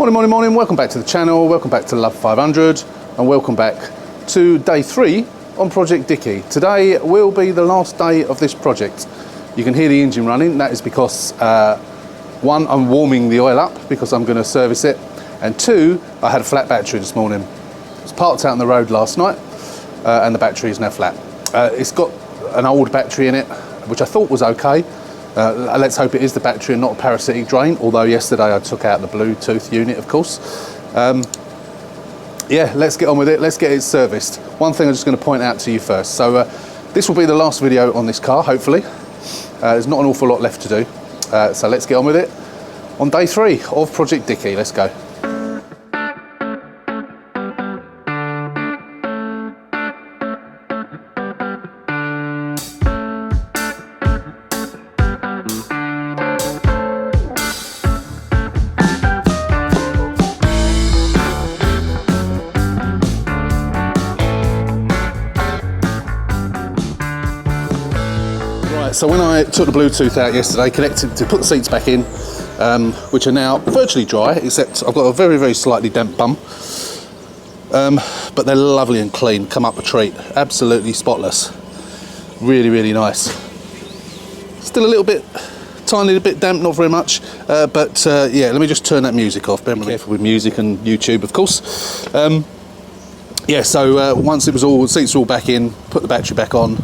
Morning, welcome back to the channel, welcome back to Love 500, and welcome back to day 3 on Project Dickie. Today will be the last day of this project. You can hear the engine running. That is because, one, I'm warming the oil up because I'm going to service it, and two, I had a flat battery this morning. It was parked out on the road last night, and the battery is now flat. It's got an old battery in it, which I thought was okay. Let's hope it is the battery and not a parasitic drain, although yesterday I took out the Bluetooth unit, of course. Yeah, let's get on with it. Let's get it serviced. One thing I'm just going to point out to you first. So this will be the last video on this car, hopefully. There's not an awful lot left to do. So let's get on with it on day 3 of Project Dickie. Let's go. So when I took the Bluetooth out yesterday, connected to put the seats back in, which are now virtually dry, except I've got a very, very slightly damp bum. But they're lovely and clean, come up a treat, absolutely spotless. Really, really nice. Still a little bit, tiny little bit damp, not very much, but yeah, let me just turn that music off. Be careful with music and YouTube, of course. Yeah, so once it was all, seats were all back in, put the battery back on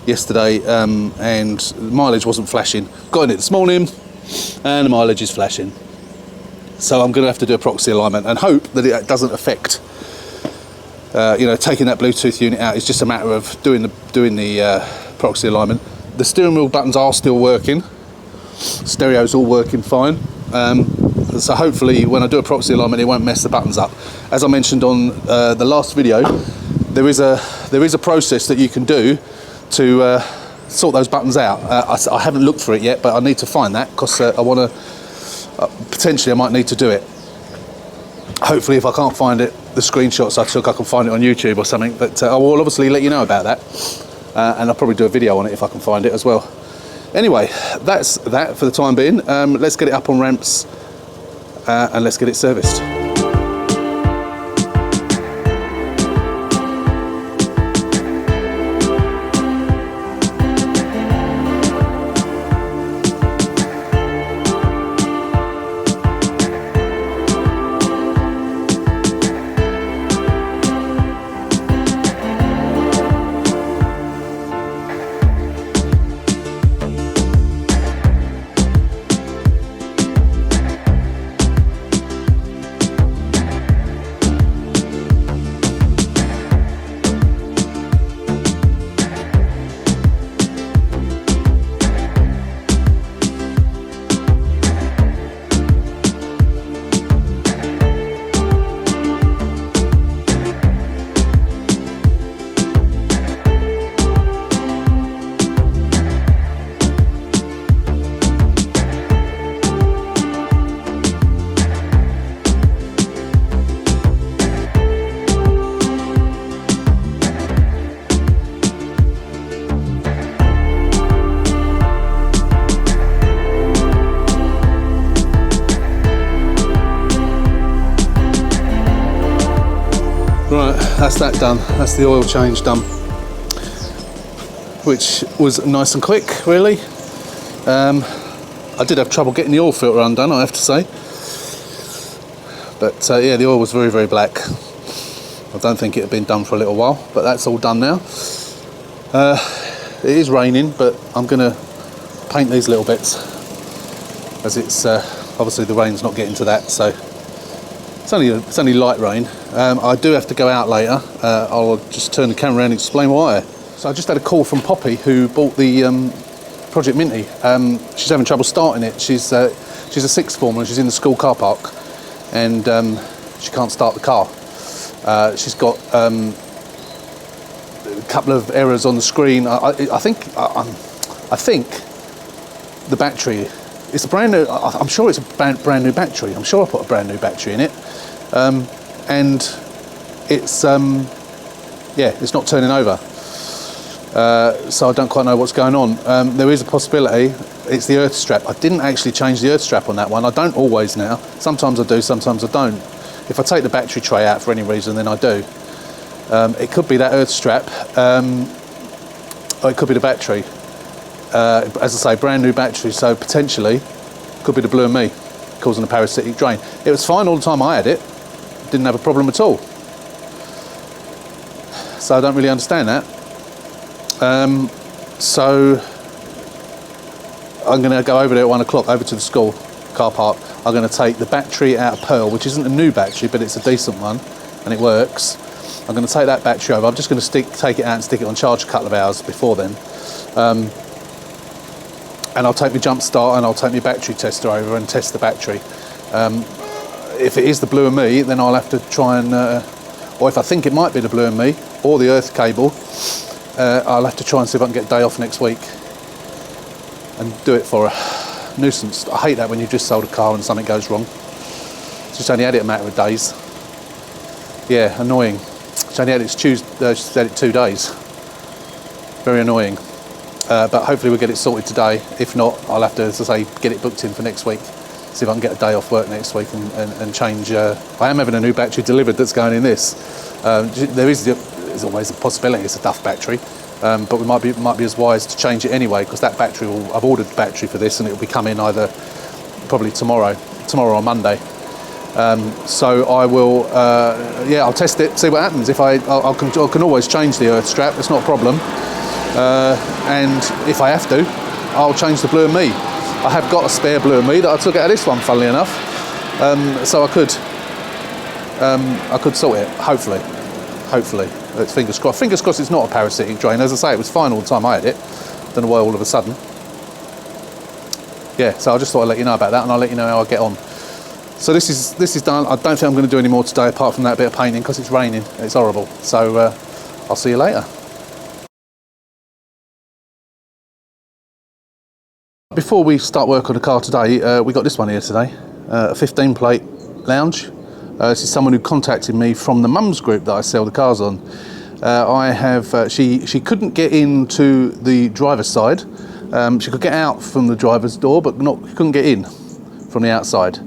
yesterday, and mileage wasn't flashing. Got in it this morning and the mileage is flashing, so I'm going to have to do a proxy alignment and hope that it doesn't affect you know, taking that Bluetooth unit out. Is just a matter of doing the proxy alignment. The steering wheel buttons are still working, stereo's all working fine, so hopefully when I do a proxy alignment it won't mess the buttons up. As I mentioned on the last video, there is a process that you can do to sort those buttons out. I haven't looked for it yet, but I need to find that because I want to, potentially I might need to do it. Hopefully if I can't find it, the screenshots I took, I can find it on YouTube or something, but I will obviously let you know about that, and I'll probably do a video on it if I can find it as well. Anyway, that's that for the time being. Let's get it up on ramps and let's get it serviced. Right, that's that done. That's the oil change done, which was nice and quick, really. I did have trouble getting the oil filter undone, I have to say. But yeah, the oil was very, very black. I don't think it had been done for a little while, but that's all done now. It is raining, but I'm going to paint these little bits, as it's obviously the rain's not getting to that, so it's only light rain. I do have to go out later. I'll just turn the camera around and explain why. So I just had a call from Poppy, who bought the Project Minty. She's having trouble starting it. She's a sixth former and she's in the school car park, and she can't start the car. She's got a couple of errors on the screen. I think the battery. It's a brand new. I'm sure it's a brand new battery. I'm sure I put a brand new battery in it, and it's yeah, it's not turning over. so I don't quite know what's going on. There is a possibility it's the earth strap. I didn't actually change the earth strap on that one. I don't always now. Sometimes I do, sometimes I don't. If I take the battery tray out for any reason, then I do. It could be that earth strap, or it could be the battery. As I say, brand new battery, so potentially could be the Blue and Me causing a parasitic drain. It was fine all the time I had it. Didn't have a problem at all. So I don't really understand that. So I'm going to go over there at 1 o'clock, over to the school car park. I'm going to take the battery out of Pearl, which isn't a new battery, but it's a decent one, and it works. I'm going to take that battery over. I'm just going to take it out and stick it on charge a couple of hours before then. And I'll take my jump start and I'll take my battery tester over and test the battery. If it is the Blue and Me, then I'll have to try and, or if I think it might be the Blue and Me or the earth cable, I'll have to try and see if I can get a day off next week and do it for a nuisance. I hate that when you've just sold a car and something goes wrong. Just only had it a matter of days. Yeah, annoying. It's only had it Tuesday, she's had it 2 days. Very annoying. But hopefully we'll get it sorted today. If not, I'll have to, as I say, get it booked in for next week. See if I can get a day off work next week and change. I am having a new battery delivered that's going in this. There's always a possibility it's a duff battery, but we might be as wise to change it anyway, because that battery I've ordered the battery for this and it will be coming either probably tomorrow or Monday. So I will, I'll test it, see what happens. If I can always change the earth strap, it's not a problem. And if I have to, I'll change the Blue and Me. I have got a spare Blue and Me that I took out of this one, funnily enough. So I could sort it, hopefully. It's fingers crossed. Fingers crossed it's not a parasitic drain. As I say, it was fine all the time I had it. Don't know why all of a sudden. Yeah, so I just thought I'd let you know about that, and I'll let you know how I get on. So this is done. I don't think I'm going to do any more today apart from that bit of painting, because it's raining. It's horrible. So I'll see you later. Before we start work on the car today, we got this one here today, a 15 plate Lounge. This is someone who contacted me from the mums group that I sell the cars on. She couldn't get into the driver's side. She could get out from the driver's door, but couldn't get in from the outside.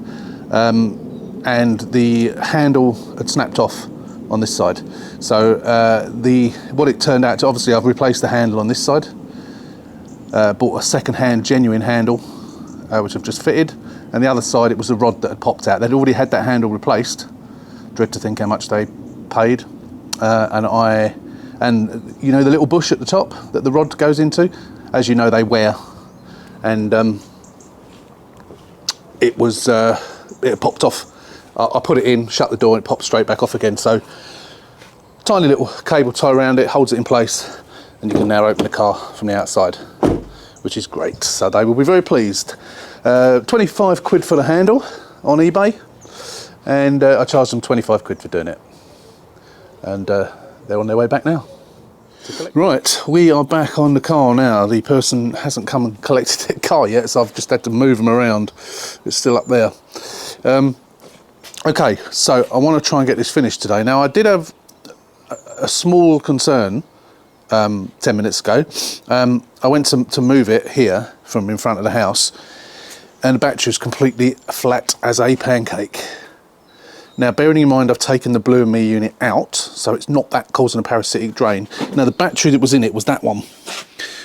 And the handle had snapped off on this side. So what it turned out to, obviously I've replaced the handle on this side. Bought a second-hand genuine handle, which I've just fitted, and the other side it was a rod that had popped out. They'd already had that handle replaced. Dread to think how much they paid. And you know the little bush at the top that the rod goes into, as you know they wear, and it popped off. I put it in, shut the door, and it popped straight back off again. So tiny little cable tie around it, holds it in place, and you can now open the car from the outside, which is great. So they will be very pleased. 25 quid for the handle on eBay, and I charged them 25 quid for doing it. And they're on their way back now. Right, we are back on the car now. The person hasn't come and collected their car yet, so I've just had to move them around. It's still up there. Okay, so I want to try and get this finished today. Now, I did have a small concern 10 minutes ago. I went to move it here from in front of the house, and the battery is completely flat as a pancake. Now, bearing in mind I've taken the Blue and Me unit out, so it's not that causing a parasitic drain. Now, the battery that was in it was that one,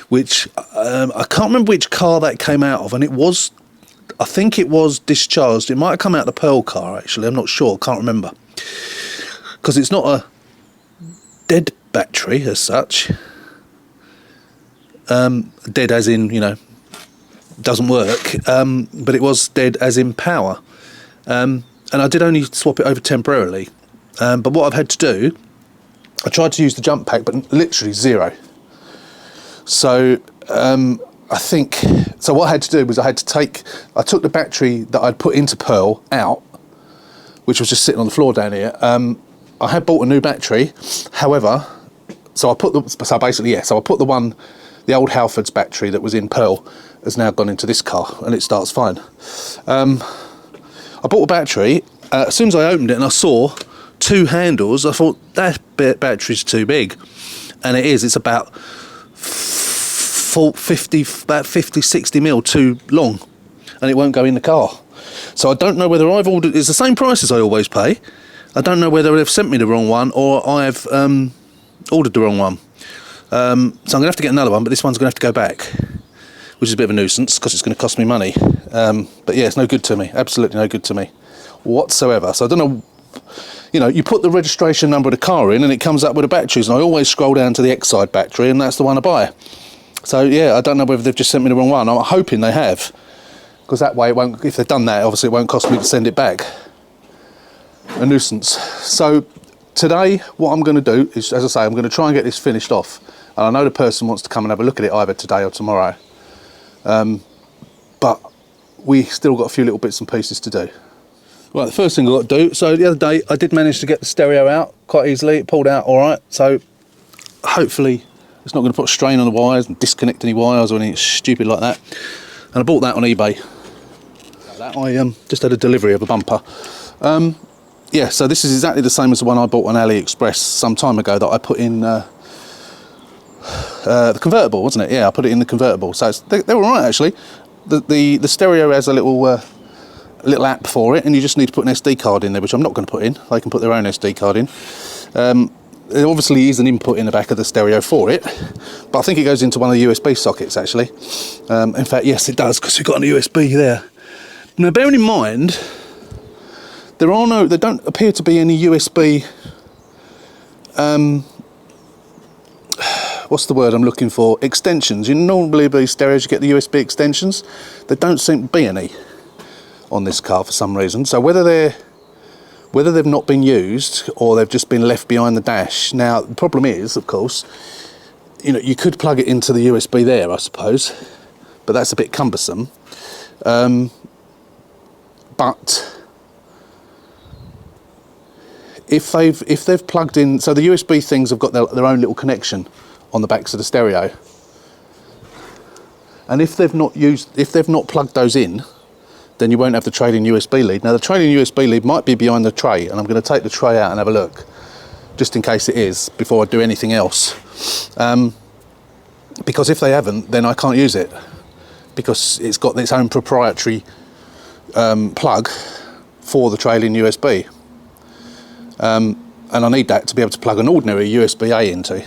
which I can't remember which car that came out of, and I think it was discharged. It might have come out of the Pearl car, actually. I'm not sure, can't remember. Because it's not a dead battery as such. Dead as in, you know, doesn't work. But it was dead as in power. And I did only swap it over temporarily. But what I've had to do, I tried to use the jump pack, but literally zero. So so what I had to do was I took the battery that I'd put into Pearl out, which was just sitting on the floor down here. I had bought a new battery, however, so I put the old Halford's battery that was in Pearl has now gone into this car, and it starts fine. I bought a battery. As soon as I opened it and I saw two handles, I thought that battery's too big, and it is. It's about about 50, 60 mil too long, and it won't go in the car. So I don't know whether I've ordered. It's the same price as I always pay. I don't know whether they've sent me the wrong one or I've ordered the wrong one. So I'm going to have to get another one, but this one's going to have to go back, which is a bit of a nuisance because it's going to cost me money. But yeah, it's no good to me. Absolutely no good to me whatsoever. So I don't know. You know, you put the registration number of the car in and it comes up with the batteries, and I always scroll down to the X-side battery and that's the one I buy. So yeah, I don't know whether they've just sent me the wrong one. I'm hoping they have, because that way it won't, if they've done that, obviously it won't cost me to send it back. A nuisance. So today what I'm going to do is, as I say, I'm going to try and get this finished off, and I know the person wants to come and have a look at it either today or tomorrow, but we still got a few little bits and pieces to do. Right, the first thing I've got to do, so the other day I did manage to get the stereo out quite easily. It pulled out all right, so hopefully it's not going to put a strain on the wires and disconnect any wires or anything stupid like that. And I bought that on eBay. I just had a delivery of a bumper. Yeah, so this is exactly the same as the one I bought on AliExpress some time ago that I put in the convertible, wasn't it? Yeah, I put it in the convertible. So they're all right actually. The stereo has a little app for it, and you just need to put an SD card in there, which I'm not going to put in. They can put their own SD card in. There obviously is an input in the back of the stereo for it, but I think it goes into one of the USB sockets actually. In fact, yes it does, because we've got a USB there. Now bearing in mind, there don't appear to be any USB, what's the word I'm looking for, extensions. You normally these stereos you get the USB extensions. There don't seem to be any on this car for some reason. So whether they've not been used or they've just been left behind the dash. Now the problem is, of course, you know, you could plug it into the USB there, I suppose, but that's a bit cumbersome. But if they've plugged in, so the USB things have got their own little connection on the backs of the stereo, and if they've not plugged those in, then you won't have the trailing USB lead. Now the trailing USB lead might be behind the tray, and I'm going to take the tray out and have a look, just in case it is, before I do anything else. Because if they haven't, then I can't use it, because it's got its own proprietary plug for the trailing USB. And I need that to be able to plug an ordinary USB-A into.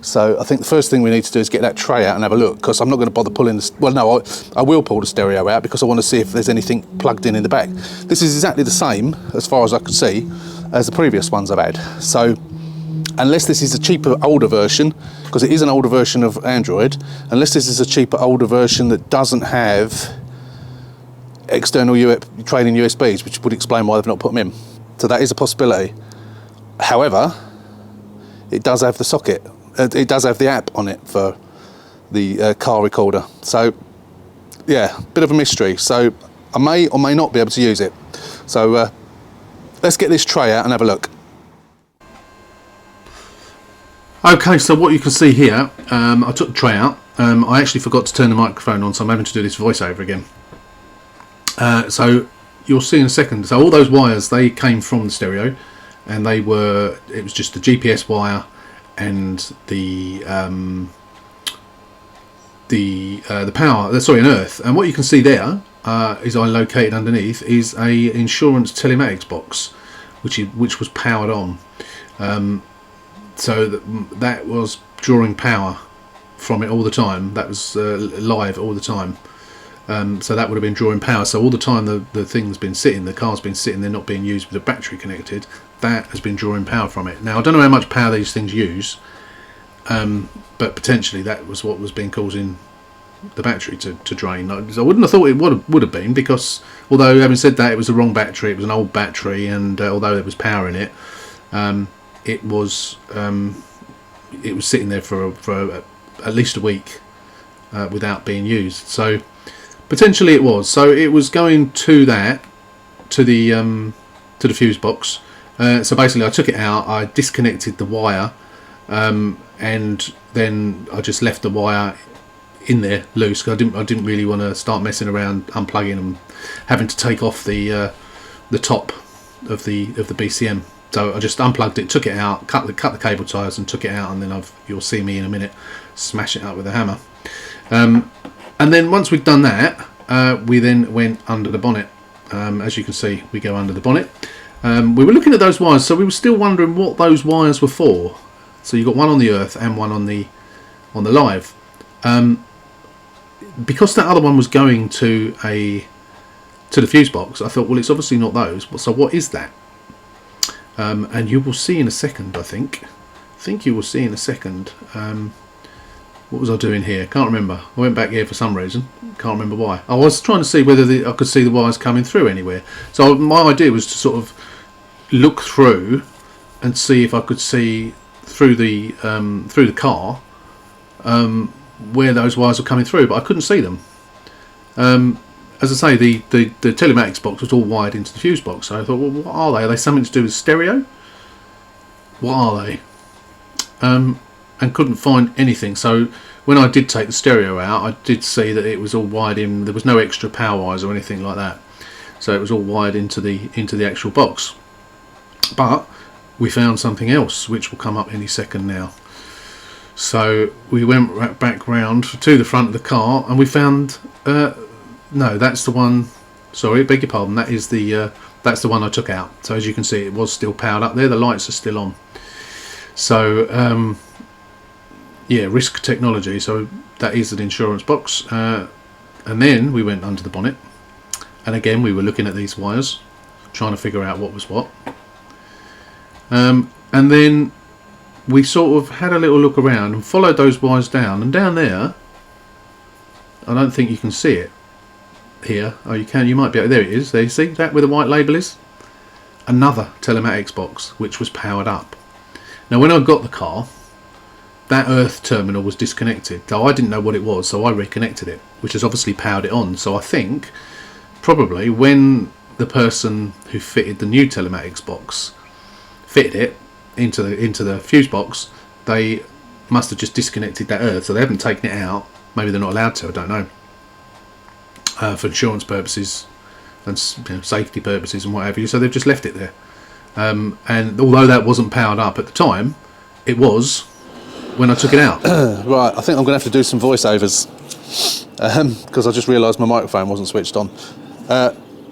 So I think the first thing we need to do is get that tray out and have a look, because I'm not going to bother pulling the... Well, no, I will pull the stereo out because I want to see if there's anything plugged in the back. This is exactly the same, as far as I can see, as the previous ones I've had. So unless this is a cheaper, older version, because it is an older version of Android, unless this is a cheaper, older version that doesn't have external trailing USBs, which would explain why they've not put them in. So that is a possibility. However, it does have the socket. It does have the app on it for the car recorder. So yeah, bit of a mystery. So I may or may not be able to use it. So let's get this tray out and have a look. Okay, so what you can see here, I took the tray out. I actually forgot to turn the microphone on, so I'm having to do this voiceover again. So you'll see in a second. So all those wires, they came from the stereo, and it was just the GPS wire and the power, sorry, an earth. And what you can see there is I located underneath is a insurance telematics box, which was powered on. So that was drawing power from it all the time. That was live all the time. So that would have been drawing power. So all the time the thing's been sitting, the car's been sitting there not being used with the battery connected, that has been drawing power from it. Now I don't know how much power these things use, but potentially that was what was been causing the battery to drain. I wouldn't have thought it would have been, because although having said that, it was the wrong battery, it was an old battery, and although there was power in it, it was sitting there for at least a week without being used. So potentially it was. So it was going to the fuse box. So basically I took it out, I disconnected the wire, and then I just left the wire in there loose, because I didn't really want to start messing around unplugging and having to take off the top of the BCM So I just unplugged it, took it out, cut the cable ties and took it out, and then you'll see me in a minute smash it up with a hammer. And then once we'd done that, we then went under the bonnet. As you can see, we go under the bonnet. We were looking at those wires, so we were still wondering what those wires were for. So you've got one on the earth and one on the live. Because that other one was going to the fuse box, I thought, well, it's obviously not those. So what is that? And you will see in a second, I think you will see in a second. What was I doing here? Can't remember. I went back here for some reason. Can't remember why. I was trying to see whether I could see the wires coming through anywhere. So my idea was to sort of look through and see if I could see through the car where those wires were coming through, but I couldn't see them. As I say, the telematics box was all wired into the fuse box, so I thought, well, what are they? Are they something to do with stereo? What are they? And couldn't find anything. So when I did take the stereo out, I did see that it was all wired in. There was no extra power wires or anything like that. So it was all wired into the actual box. But we found something else, which will come up any second now. So we went back round to the front of the car, and we found. No, that's the one. Sorry, beg your pardon. That's the one I took out. So as you can see, it was still powered up there. The lights are still on. So yeah, Risk Technology. So that is an insurance box. And then we went under the bonnet, and again we were looking at these wires, trying to figure out what was what. And then we sort of had a little look around and followed those wires down. And down there, I don't think you can see it. Here, oh, you can. You might be. There it is. There, you see that where the white label is. Another telematics box which was powered up. Now, when I got the car, that earth terminal was disconnected. So I didn't know what it was, so I reconnected it, which has obviously powered it on. So I think probably when the person who fitted the new telematics box fitted it into the fuse box, they must have just disconnected that earth. So they haven't taken it out. Maybe they're not allowed to. I don't know. For insurance purposes and safety purposes and what have you, so they've just left it there. And although that wasn't powered up at the time, it was when I took it out. Right, I think I'm going to have to do some voiceovers because I just realised my microphone wasn't switched on.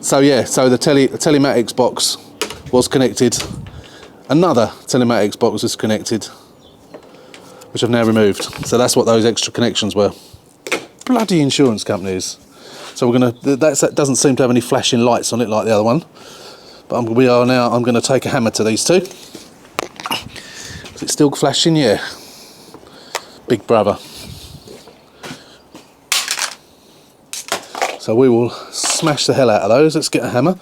So yeah, so the telematics box was connected. Another telematics box was connected, which I've now removed. So that's what those extra connections were. Bloody insurance companies. So we're going to, that doesn't seem to have any flashing lights on it like the other one. But I'm going to take a hammer to these two. Is it still flashing? Yeah. Big brother. So we will smash the hell out of those. Let's get a hammer.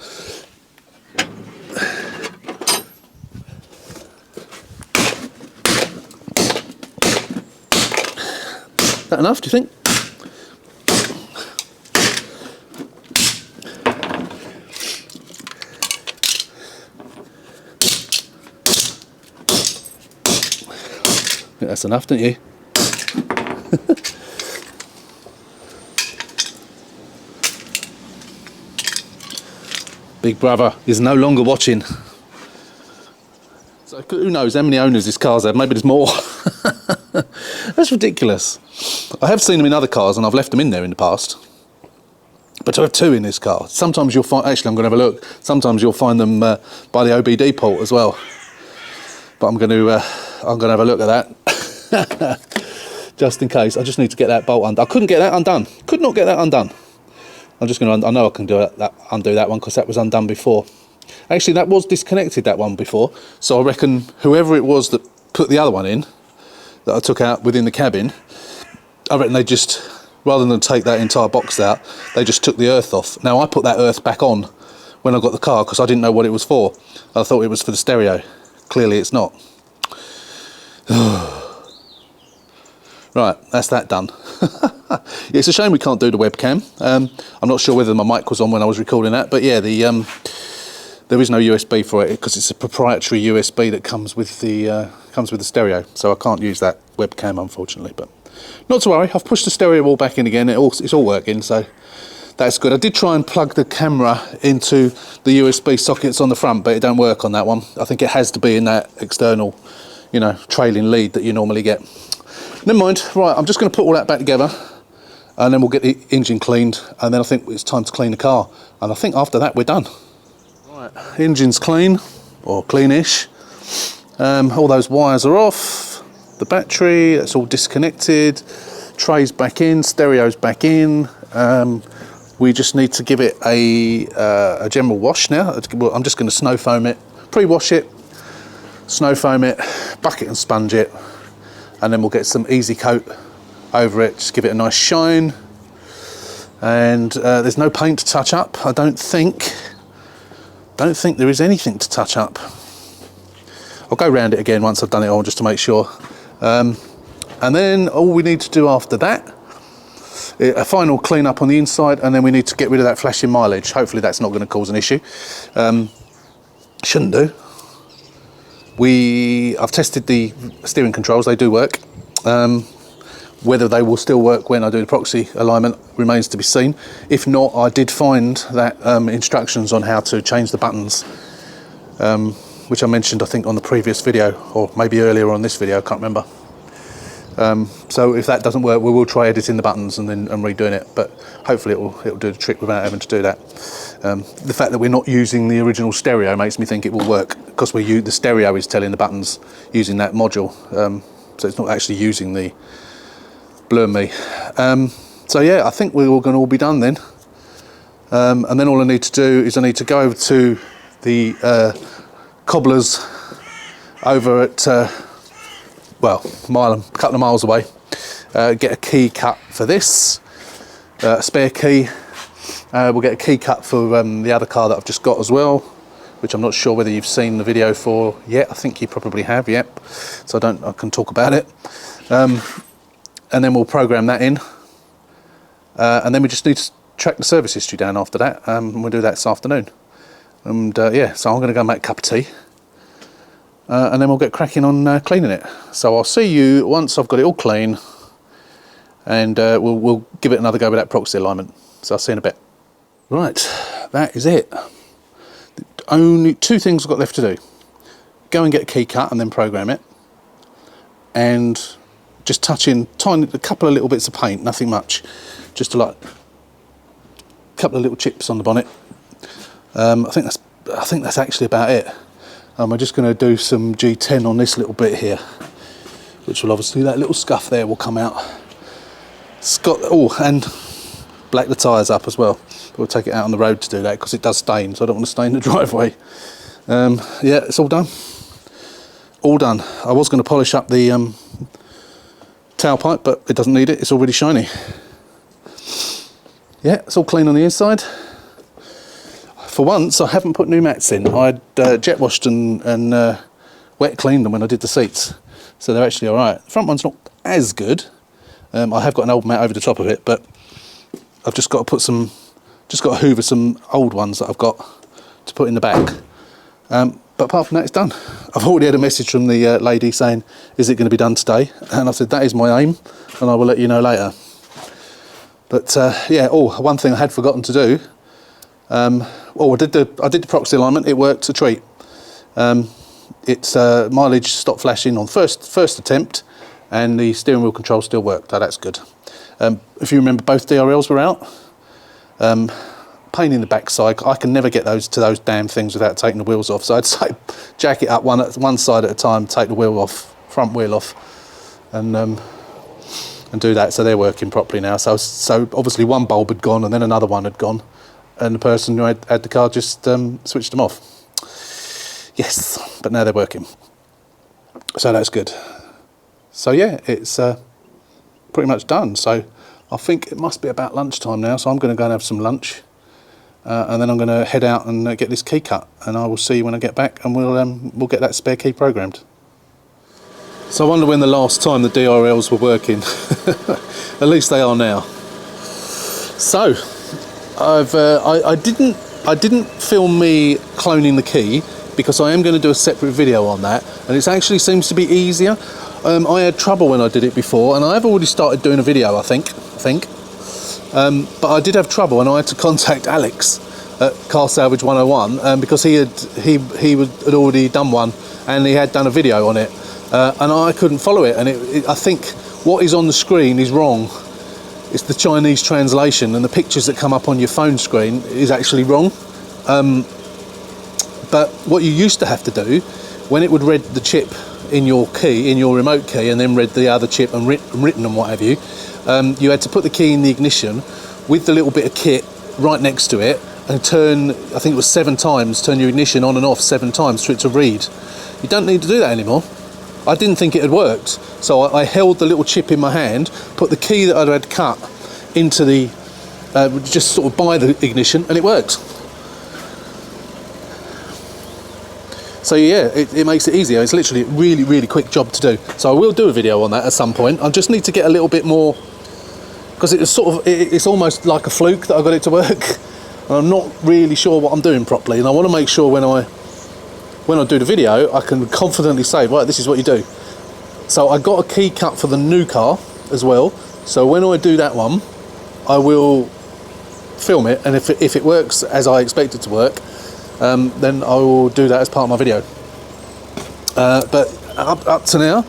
Is that enough, do you think? I think that's enough, don't you? Big brother is no longer watching. So who knows how many owners this car's had? Maybe there's more. That's ridiculous. I have seen them in other cars and I've left them in there in the past. But to have two in this car, sometimes you'll find, actually I'm going to have a look, sometimes you'll find them by the OBD port as well. But I'm going to have a look at that. Just in case. I just need to get that bolt undone. I couldn't get that undone. Could not get that undone. I'm just going to, I know I can undo that one because that was undone before. Actually, that was disconnected, that one before. So I reckon whoever it was that put the other one in, that I took out within the cabin, I reckon they just, rather than take that entire box out, they just took the earth off. Now, I put that earth back on when I got the car because I didn't know what it was for. I thought it was for the stereo. Clearly it's not. Right, that's that done. Yeah, it's a shame we can't do the webcam. I'm not sure whether my mic was on when I was recording that, but yeah, there is no USB for it because it's a proprietary USB that comes with the stereo, so I can't use that webcam unfortunately. But not to worry, I've pushed the stereo all back in again. It's all working, so That's good. I did try and plug the camera into the USB sockets on the front, but it don't work on that one. I think it has to be in that external, you know, trailing lead that you normally get. Never mind. Right, I'm just going to put all that back together, and then we'll get the engine cleaned, and then I think it's time to clean the car. And I think after that we're done. Right, engine's clean, or cleanish. All those wires are off. The battery, that's all disconnected. Tray's back in, stereo's back in. We just need to give it a general wash now. I'm just going to snow foam it, pre-wash it, snow foam it, bucket and sponge it, and then we'll get some easy coat over it. Just give it a nice shine. And there's no paint to touch up. I don't think there is anything to touch up. I'll go round it again once I've done it all, just to make sure. And then all we need to do after that, a final clean up on the inside, and then we need to get rid of that flashing mileage. Hopefully that's not going to cause an issue. Shouldn't do. I've tested the steering controls, they do work. Whether they will still work when I do the proxy alignment remains to be seen. If not, I did find that instructions on how to change the buttons, which I mentioned I think on the previous video, or maybe earlier on this video, I can't remember. So if that doesn't work, we will try editing the buttons and redoing it, but hopefully it'll do the trick without having to do that. The fact that we're not using the original stereo makes me think it will work, because the stereo is telling the buttons using that module, so it's not actually using the blur me. So yeah, I think we're all going to all be done then, and then all I need to do is I need to go over to the cobblers over at well, a couple of miles away, get a key cut for this, a spare key. We'll get a key cut for the other car that I've just got as well, which I'm not sure whether you've seen the video for yet. I think you probably have, yep. So I can talk about it. And then we'll program that in. And then we just need to track the service history down after that. And we'll do that this afternoon. And yeah, so I'm going to go make a cup of tea. And then we'll get cracking on cleaning it. So I'll see you once I've got it all clean, and we'll give it another go with that proxy alignment. So I'll see you in a bit. Right, that is it. Only two things I've got left to do. Go and get a key cut and then program it, and just touch in a couple of little bits of paint, nothing much, just a couple of little chips on the bonnet. I think that's actually about it. We're just going to do some G10 on this little bit here, which will obviously, that little scuff there will come out. And black the tyres up as well. We'll take it out on the road to do that, because it does stain, so I don't want to stain the driveway. Yeah, it's all done. All done. I was going to polish up the tailpipe, but it doesn't need it, it's already shiny. Yeah, it's all clean on the inside. For once, I haven't put new mats in. I'd jet washed and wet cleaned them when I did the seats, so they're actually all right. The front one's not as good. I have got an old mat over the top of it, but I've just got to hoover some old ones that I've got to put in the back. But apart from that, it's done. I've already had a message from the lady saying, "Is it going to be done today?" And I said, "That is my aim, and I will let you know later." But yeah, one thing I had forgotten to do. I did the proxy alignment. It worked a treat. It's mileage stopped flashing on first attempt, and the steering wheel control still worked. Oh, that's good. If you remember, both DRLs were out. Pain in the backside. I can never get to those damn things without taking the wheels off. So I'd say jack it up one side at a time, take the wheel off, front wheel off, and do that. So they're working properly now. So obviously one bulb had gone, and then another one had gone. And the person who had the car just switched them off. Yes, but now they're working. So that's good. So yeah, it's pretty much done. So I think it must be about lunchtime now, so I'm going to go and have some lunch. And then I'm going to head out and get this key cut. And I will see you when I get back, and we'll get that spare key programmed. So I wonder when the last time the DRLs were working. At least they are now. So I didn't film me cloning the key, because I am going to do a separate video on that, and it actually seems to be easier. I had trouble when I did it before, and I have already started doing a video, I think. But I did have trouble, and I had to contact Alex at Car Salvage 101 because he had already done one, and he had done a video on it, and I couldn't follow it. And I think what is on the screen is wrong. It's the Chinese translation, and the pictures that come up on your phone screen is actually wrong. But what you used to have to do, when it would read the chip in your key, in your remote key, and then read the other chip and written and what have you, you had to put the key in the ignition with the little bit of kit right next to it and turn, I think it was 7 times, turn your ignition on and off 7 times for it to read. You don't need to do that anymore. I didn't think it had worked, so I held the little chip in my hand, put the key that I'd had cut into the, just sort of by the ignition, and it worked. So yeah, it makes it easier. It's literally a really, really quick job to do. So I will do a video on that at some point. I just need to get a little bit more, because it's sort of, it's almost like a fluke that I got it to work. And I'm not really sure what I'm doing properly, and I want to make sure when I do the video, I can confidently say, right, this is what you do. So I got a key cut for the new car as well. So when I do that one, I will film it, and if it works as I expect it to work, then I will do that as part of my video. But up to now,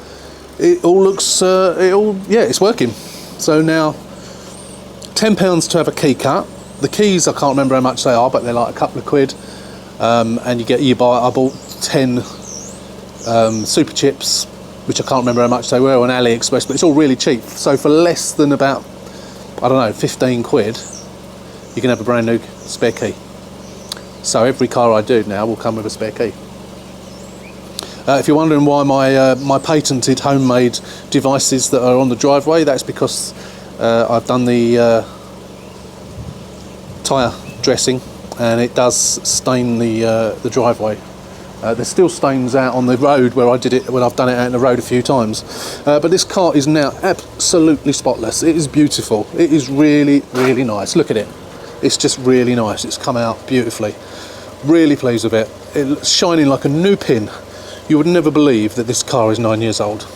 it all looks, it's working. So now, £10 to have a key cut. The keys, I can't remember how much they are, but they're like a couple of quid. And I bought 10 super chips, which I can't remember how much they were, on AliExpress, but it's all really cheap. So for less than about, I don't know, 15 quid, you can have a brand new spare key. So every car I do now will come with a spare key. If you're wondering why my patented homemade devices that are on the driveway, that's because I've done the tyre dressing, and it does stain the driveway. There's still stains out on the road where I did it, when I've done it out in the road a few times. But this car is now absolutely spotless. It is beautiful. It is really, really nice. Look at it. It's just really nice. It's come out beautifully. Really pleased with it. It's shining like a new pin. You would never believe that this car is 9 years old.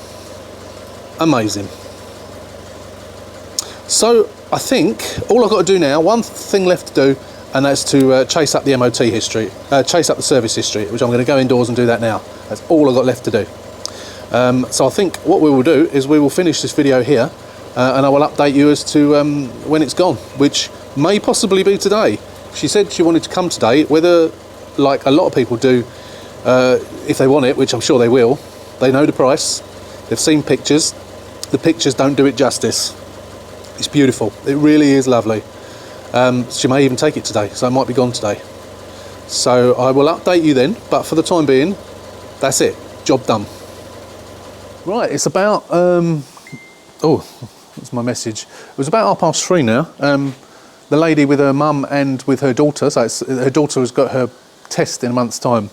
Amazing. So I think all I've got to do now, one thing left to do, and that's to chase up the MOT history, chase up the service history, which I'm going to go indoors and do that now. That's all I've got left to do. So I think what we will do is we will finish this video here, and I will update you as to when it's gone, which may possibly be today. She said she wanted to come today, whether, like a lot of people do, if they want it, which I'm sure they will, they know the price, they've seen pictures, the pictures don't do it justice. It's beautiful, it really is lovely. She may even take it today, so it might be gone today. So I will update you then, but for the time being, that's it, job done. Right, it's about, that's my message. It was about 3:30 now. The lady with her mum and with her daughter, so her daughter has got her test in a month's time,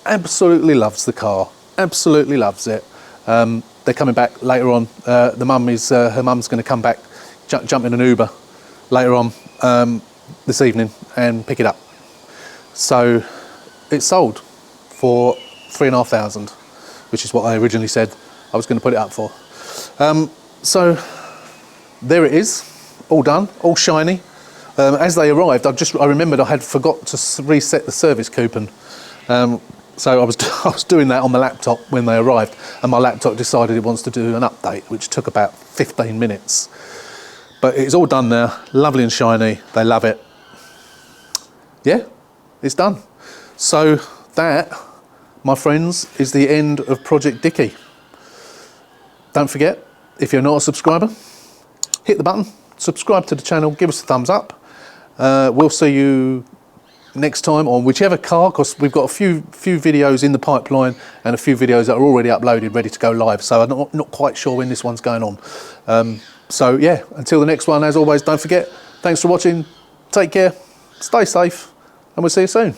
absolutely loves the car, absolutely loves it. They're coming back later on. Her mum's going to come back, jump in an Uber later on this evening and pick it up. So it's sold for £3,500, which is what I originally said I was going to put it up for. So there it is, all done, all shiny. As they arrived, I remembered I had forgot to reset the service coupon. So I was doing that on the laptop when they arrived, and my laptop decided it wants to do an update, which took about 15 minutes. But it's all done now, lovely and shiny, they love it. Yeah, it's done. So that, my friends, is the end of Project Dickie. Don't forget, if you're not a subscriber, hit the button, subscribe to the channel, give us a thumbs up. We'll see you next time on whichever car, because we've got a few videos in the pipeline and a few videos that are already uploaded, ready to go live. So I'm not quite sure when this one's going on. So yeah, until the next one, as always, don't forget, thanks for watching, take care, stay safe, and we'll see you soon.